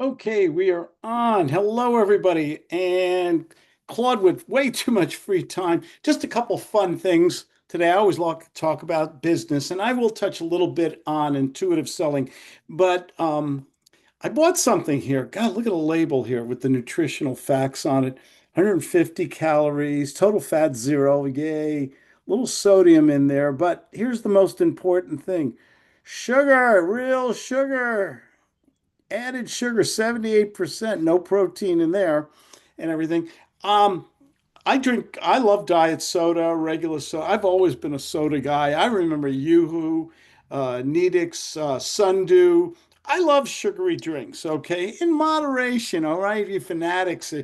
Okay, we are on. Hello, everybody. And Claude, with way too much free time, just a couple fun things today. I always like to talk about business, and I will touch a little bit on intuitive selling. But I bought something here. God, look at the label here with the nutritional facts on it. 150 calories, total fat zero. Yay. Little sodium in there. But here's the most important thing. Sugar, real sugar, added sugar, 78%, no protein in there and everything. Um, I love diet soda, regular soda. I've always been a soda guy. I remember Yoo-Hoo, Needix, Sundew. I love sugary drinks, okay? In moderation, all right? You fanatics,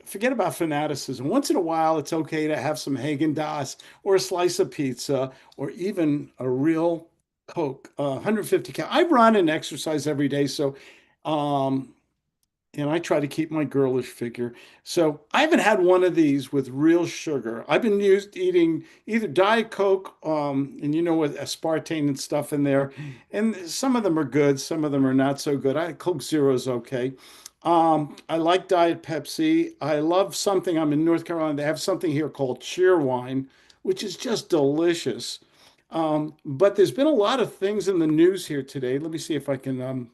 forget about fanaticism. Once in a while, it's okay to have some Haagen-Dazs or a slice of pizza or even a real Coke, 150 cal. I run and exercise every day, so um, and I try to keep my girlish figure. So I haven't had one of these with real sugar. I've been used eating either Diet Coke, and you know, with aspartame and stuff in there. And some of them are good, some of them are not so good. Coke Zero is okay. I like Diet Pepsi. I love something. I'm in North Carolina. They have something here called Cheerwine, which is just delicious. But there's been a lot of things in the news here today. Let me see if I can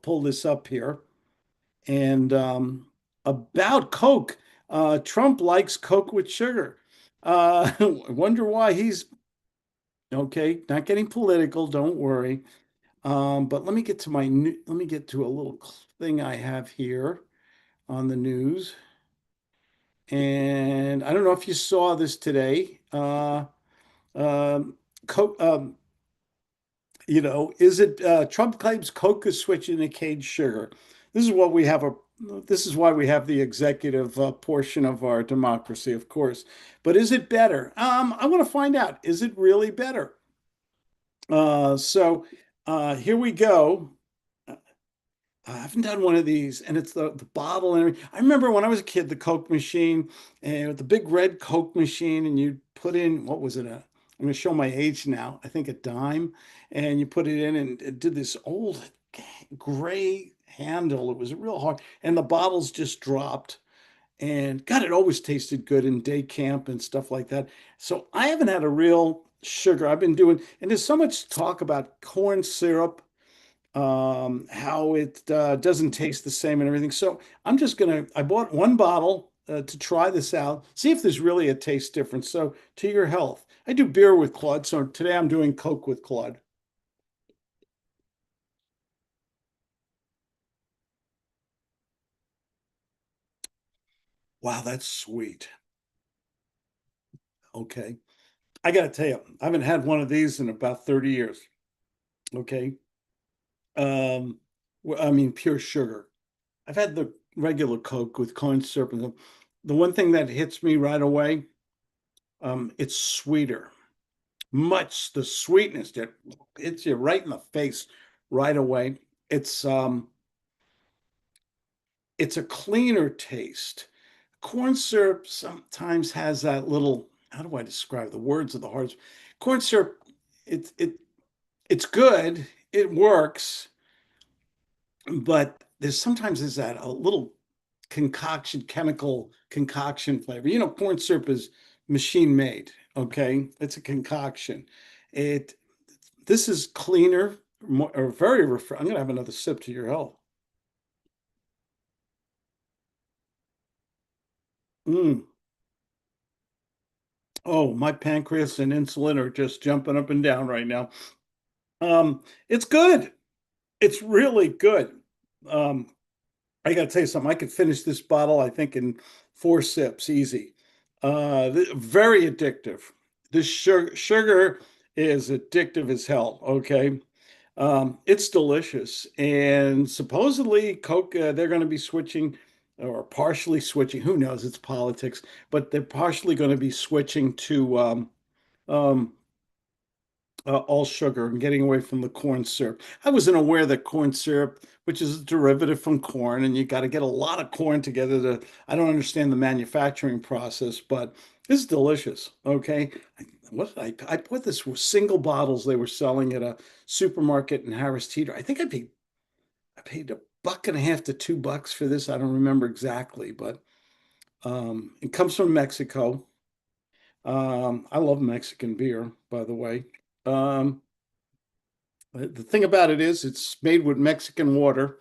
pull this up here. And about Coke, Trump likes Coke with sugar. I wonder why he's okay, not getting political, don't worry. But let me get to a little thing I have here on the news. And I don't know if you saw this today. Coke, is it Trump claims Coke is switching to cane sugar. This is what we have a this is why we have the executive portion of our democracy, of course. But is it better? I want to find out. Is it really better? Here we go. I haven't done one of these, and it's the bottle and everything. I remember when I was a kid, the Coke machine and with the big red Coke machine, and you put in what was it? I'm going to show my age now. I think a dime, and you put it in, and it did this old gray handle. It was real hard, and the bottles just dropped. And God, it always tasted good in day camp and stuff like that. So I haven't had a real sugar. I've been doing, and there's so much talk about corn syrup, how it doesn't taste the same and everything. So I bought one bottle to try this out, see if there's really a taste difference. So to your health. I do beer with Claude. So today I'm doing Coke with Claude. Wow, that's sweet. Okay. I got to tell you, I haven't had one of these in about 30 years. Okay. Um, I mean, pure sugar. I've had the regular Coke with corn syrup. And the one thing that hits me right away, it's sweeter. Much the sweetness that hits you right in the face right away. It's um it's a cleaner taste. Corn syrup sometimes has that little, how do I describe the words of the hardest? Corn syrup, it's good, it works, but there's that a little chemical concoction flavor. You know, corn syrup is machine made, okay? It's a concoction. It This is cleaner, more, or very refreshing. I'm gonna have another sip to your health. Mm. Oh, my pancreas and insulin are just jumping up and down right now. It's good. It's really good. Um, I gotta tell you something. I could finish this bottle, I think, in 4 sips, easy. Very addictive. This sugar is addictive as hell. Okay. It's delicious. And supposedly, Coke, they're going to be switching or partially switching. Who knows? It's politics, but they're partially going to be switching to um, all sugar and getting away from the corn syrup. I wasn't aware that corn syrup, which is a derivative from corn, and you got to get a lot of corn together to, I don't understand the manufacturing process, but it's delicious. Okay. I put this with single bottles they were selling at a supermarket in Harris Teeter. I think I paid I paid $1.50 to $2 for this. I don't remember exactly, but it comes from Mexico. I love Mexican beer, by the way. Um, the thing about it is, it's made with Mexican water,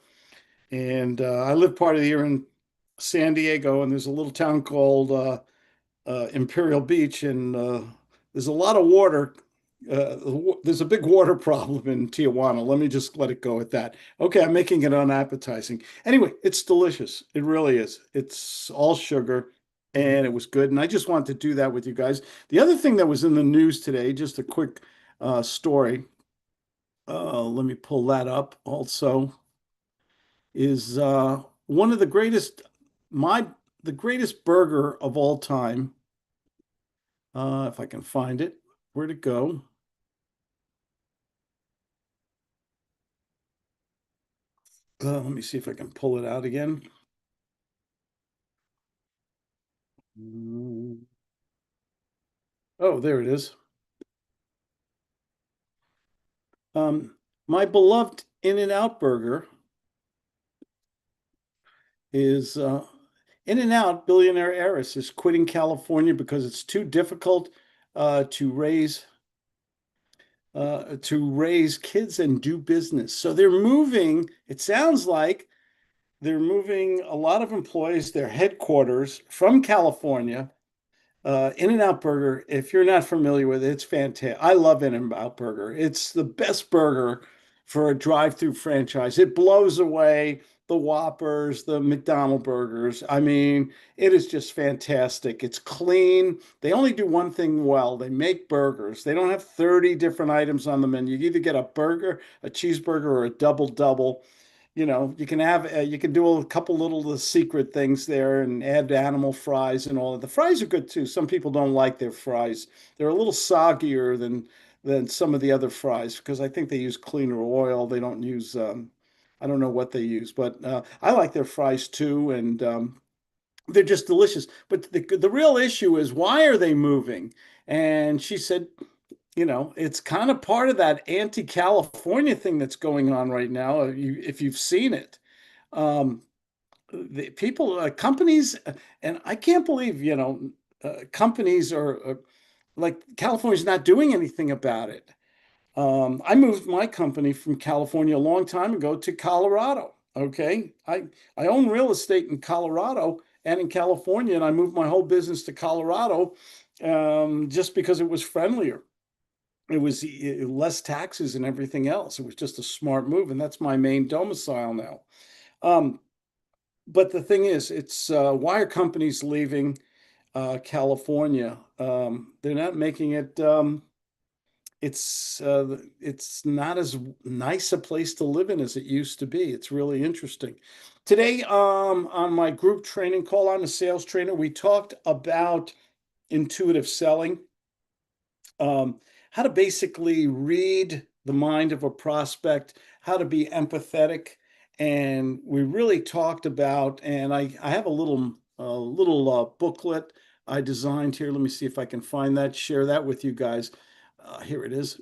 and I live part of the year in San Diego, and there's a little town called Imperial Beach, and there's a lot of water. There's a big water problem in Tijuana. Let me just let it go at that. Okay, I'm making it unappetizing. Anyway, it's delicious. It really is. It's all sugar, and it was good. And I just wanted to do that with you guys. The other thing that was in the news today, just a quick story. Let me pull that up also, is one of the greatest, my the greatest burger of all time. If I can find it, where'd it go? Let me see if I can pull it out again. Mm. Oh, there it is. My beloved In-N-Out burger is In-N-Out billionaire heiress is quitting California because it's too difficult uh, to raise to raise kids and do business. So they're moving. It sounds like they're moving a lot of employees, their headquarters from California. In-N-Out Burger, if you're not familiar with it, it's fantastic. I love In-N-Out Burger. It's the best burger for a drive-through franchise. It blows away the Whoppers, the McDonald burgers. I mean, it is just fantastic. It's clean. They only do one thing well. They make burgers. They don't have 30 different items on the menu. You either get a burger, a cheeseburger, or a double double. You can have you can do a couple little secret things there and add animal fries and all of the fries are good too. Some people don't like their fries. They're a little soggier than some of the other fries because I think they use cleaner oil. They don't use I don't know what they use, but I like their fries too, and they're just delicious. But the real issue is why are they moving? And she said, it's kind of part of that anti-California thing that's going on right now, if you've seen it. Um, the people, companies, and I can't believe, companies are like California's not doing anything about it. I moved my company from California a long time ago to Colorado. Okay. I own real estate in Colorado and in California, and I moved my whole business to Colorado just because it was friendlier. It was less taxes and everything else. It was just a smart move, and that's my main domicile now. Um, but the thing is, it's why are companies leaving California? They're not making it. It's not as nice a place to live in as it used to be. It's really interesting. Today, on my group training call, I'm a sales trainer. We talked about intuitive selling, um, how to basically read the mind of a prospect, how to be empathetic. And we really talked about, and I have a little booklet I designed here. Let me see if I can find that, share that with you guys. Here it is.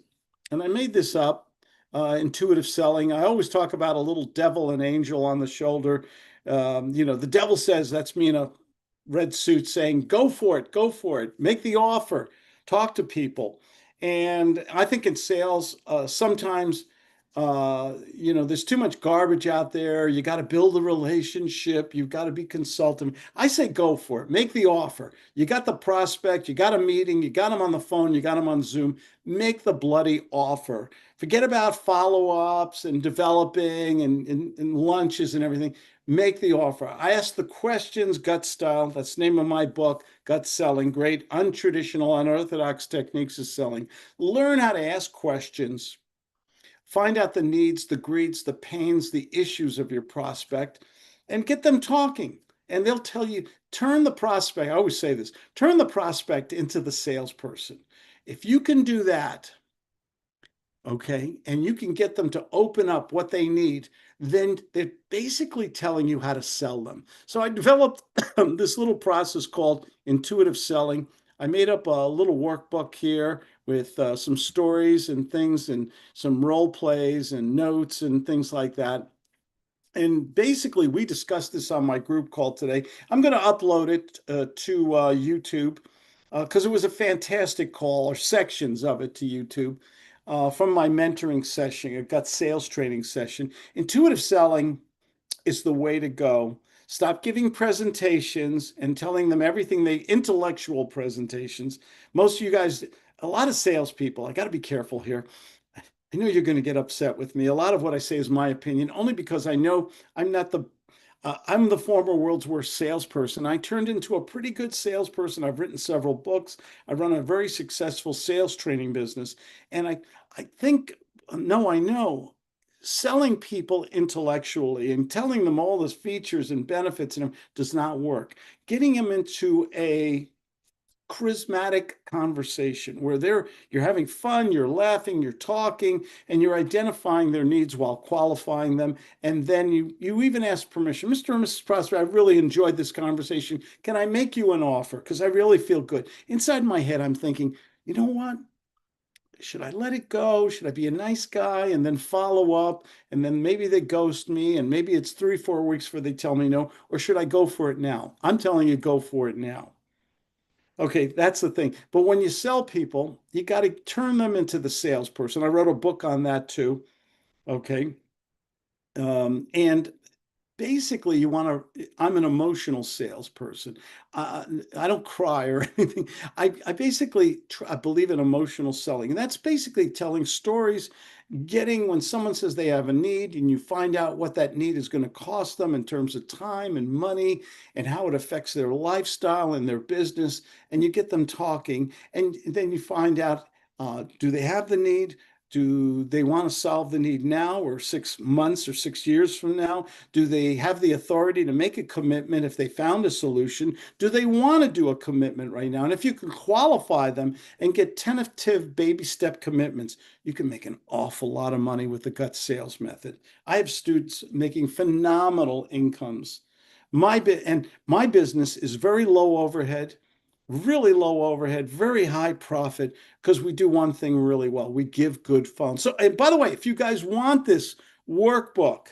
And I made this up, intuitive selling. I always talk about a little devil and angel on the shoulder. The devil says, that's me in a red suit saying, go for it, make the offer, talk to people. And I think in sales, sometimes, there's too much garbage out there. You got to build a relationship. You've got to be consultative. I say go for it. Make the offer. You got the prospect. You got a meeting. You got them on the phone. You got them on Zoom. Make the bloody offer. Forget about follow-ups and developing and lunches and everything. Make the offer. I ask the questions, gut style. That's the name of my book, Gut Selling. Great untraditional, unorthodox techniques of selling. Learn how to ask questions. Find out the needs, the greeds, the pains, the issues of your prospect, and get them talking. And they'll tell you, turn the prospect, I always say this, turn the prospect into the salesperson. If you can do that, okay, and you can get them to open up what they need, then they're basically telling you how to sell them. So I developed this little process called intuitive selling. I made up a little workbook here with some stories and things and some role plays and notes and things like that. And basically, we discussed this on my group call today. I'm going to upload it to YouTube because it was a fantastic call, or sections of it to YouTube from my mentoring session. It got sales training session. Intuitive selling is the way to go. Stop giving presentations and telling them everything intellectual presentations. Most of you guys, a lot of salespeople, I got to be careful here. I know you're going to get upset with me. A lot of what I say is my opinion, only because I know I'm not I'm the former world's worst salesperson. I turned into a pretty good salesperson. I've written several books. I run a very successful sales training business. And I think, no, I know selling people intellectually and telling them all the features and benefits and does not work. Getting them into a charismatic conversation where you're having fun, you're laughing, you're talking, and you're identifying their needs while qualifying them. And then you even ask permission. Mr. and Mrs. Prosper, I really enjoyed this conversation. Can I make you an offer? Because I really feel good. Inside my head, I'm thinking, you know what? Should I let it go? Should I be a nice guy and then follow up? And then maybe they ghost me, and maybe it's 3, 4 weeks before they tell me no. Or should I go for it now? I'm telling you, go for it now. Okay, that's the thing. But when you sell people, you got to turn them into the salesperson. I wrote a book on that too. Okay. And basically, I'm an emotional salesperson. Uh, I don't cry or anything. I basically I believe in emotional selling. And that's basically telling stories, getting when someone says they have a need and you find out what that need is going to cost them in terms of time and money and how it affects their lifestyle and their business, and you get them talking, and then you find out, do they have the need? Do they want to solve the need now or 6 months or 6 years from now? Do they have the authority to make a commitment if they found a solution? Do they want to do a commitment right now? And if you can qualify them and get tentative baby step commitments, you can make an awful lot of money with the gut sales method. I have students making phenomenal incomes. My business is very low overhead, really low overhead, very high profit because we do one thing really well. We give good phone. So, and by the way, if you guys want this workbook,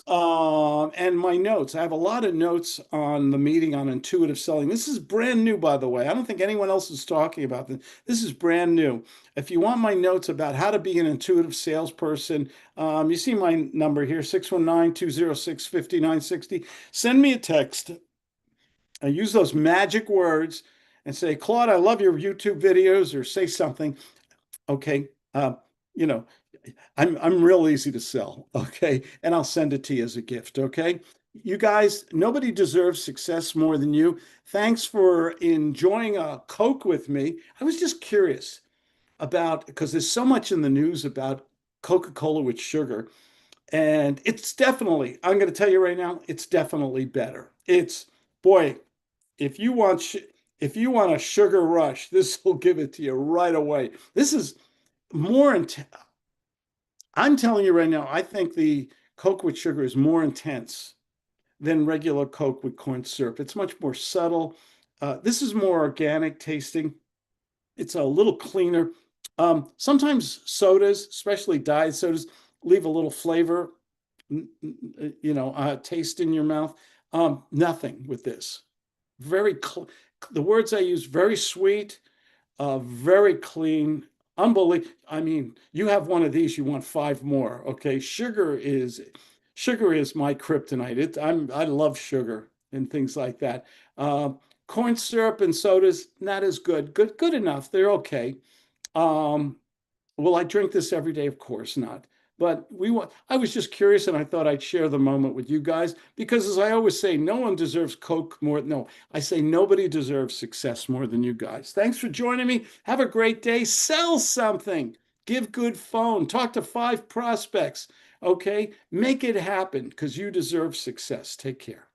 and my notes. I have a lot of notes on the meeting on intuitive selling. This is brand new, by the way. I don't think anyone else is talking about this. This is brand new. If you want my notes about how to be an intuitive salesperson, you see my number here, 619-206-5960. Send me a text. I use those magic words and say, Claude, I love your YouTube videos, or say something. Okay. You know, I'm real easy to sell, okay? And I'll send it to you as a gift, okay? You guys, nobody deserves success more than you. Thanks for enjoying a Coke with me. I was just curious about, because there's so much in the news about Coca-Cola with sugar, and it's definitely, I'm going to tell you right now, it's definitely better. Boy, if you want if you want a sugar rush, this will give it to you right away. This is more intense. I'm telling you right now, I think the Coke with sugar is more intense than regular Coke with corn syrup. It's much more subtle. This is more organic tasting. It's a little cleaner. Sometimes sodas, especially diet sodas, leave a little flavor, taste in your mouth. Nothing with this. The words I use, very sweet, very clean, unbelievable. I mean, you have one of these, you want five more. Okay, sugar is my kryptonite. I love sugar and things like that. Corn syrup and sodas, not as good. Good enough. They're okay. Um, Will I drink this every day? Of course not. But I was just curious, and I thought I'd share the moment with you guys because, as I always say, no one deserves Coke more. No, I say nobody deserves success more than you guys. Thanks for joining me. Have a great day. Sell something. Give good phone. Talk to 5 prospects. Okay, make it happen because you deserve success. Take care.